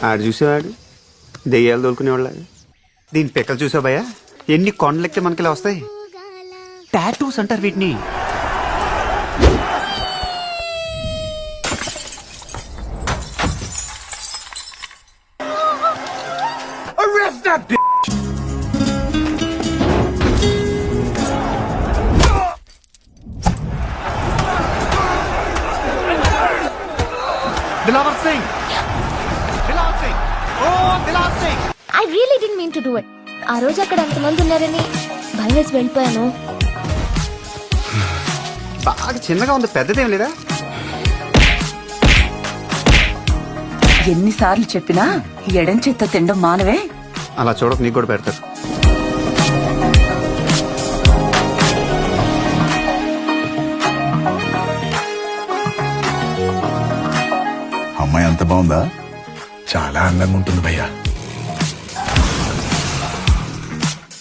ఆడు చూసేవాడు దెయ్యాలు తోలుకునేవాళ్ళ. దీని పిక్కలు చూసావు భయ్యా, ఎన్ని కొండలెక్కితే మనకి ఇలా వస్తాయి. టాటూస్ అంటారు వీటిని. దిలావర్ సింగ్, దిలావర్ సింగ్, ఓ Dilawar Singh. I really didn't mean to do it. ఆ రోజు అక్కడ అంతమంది ఉన్నారని భయం వేసి వెళ్ళిపోయాను. బాగా చిన్నగా ఉంది, పెద్దదేం లేదా? ఎన్నిసార్లు చెప్పినా ఎడం చేత్తో తినడం మానవే. అలా చూడక నీకు కూడా పెడతారు. అమ్మాయి అంత బాగుందా? చాలా అందంగా ఉంటుంది భయ్యా.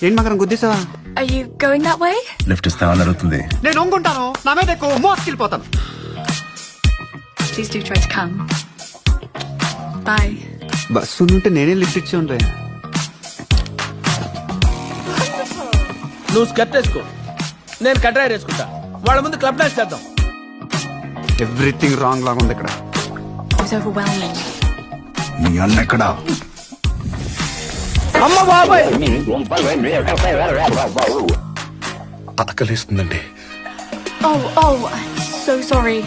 ఏంటి మకరం గుద్దేసావా? Are you going that way? Lift ఇస్తామని అడుగుతుంది. నేను ఒంగుంటాను, నా మీద ఎక్కువ మోసుకెళ్ళిపోతాను. Please do try to come. Bye. Bus ఉంటే నేనే లిఫ్ట్ ఇచ్చి ఉంటా. నువ్వు స్కర్ట్ వేసుకో, నేను కట్రాయర్ వేసుకుంటా. వాళ్ళ ముందు క్లబ్ డాన్స్ చేద్దాం. ఎవ్రీథింగ్ రాంగ్ లాగా ఉంది ఇక్కడ. It was overwhelming. మీ అన్న ఎక్కడా? అమ్మ బాబాయ్, ఆకలిస్తుందండి. Oh, I'm so sorry.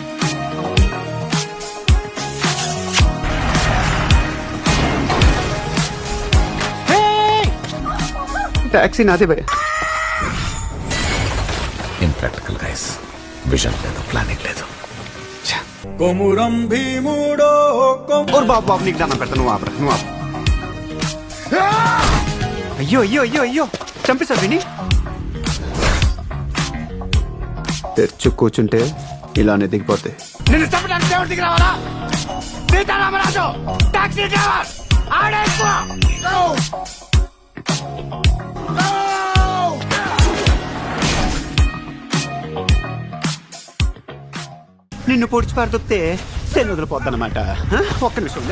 Taxi నాదే భయ. ఇంప్రాక్టికల్ గైస్, విజన్ లేదు, ప్లానింగ్ లేదు. బాబు బాబు నీకు దాన్ని పెడతా, నువ్వు ఆపరా, నువ్వు ఆపు. అయ్యో అయ్యో అయ్యో అయ్యో, చంపేశారు విని. తెచ్చు కూర్చుంటే ఇలానే దిగిపోతే. నిన్ను చంపడానికి దేవుడు దిగి రావాలా? సీతారామరాజు టాక్సీ డ్రైవర్ ఆడేసుకో. నిన్ను పొడిచి పారుతుంటే శని వదిలిపోద్దనమాట. ఒక్క నిమిషం.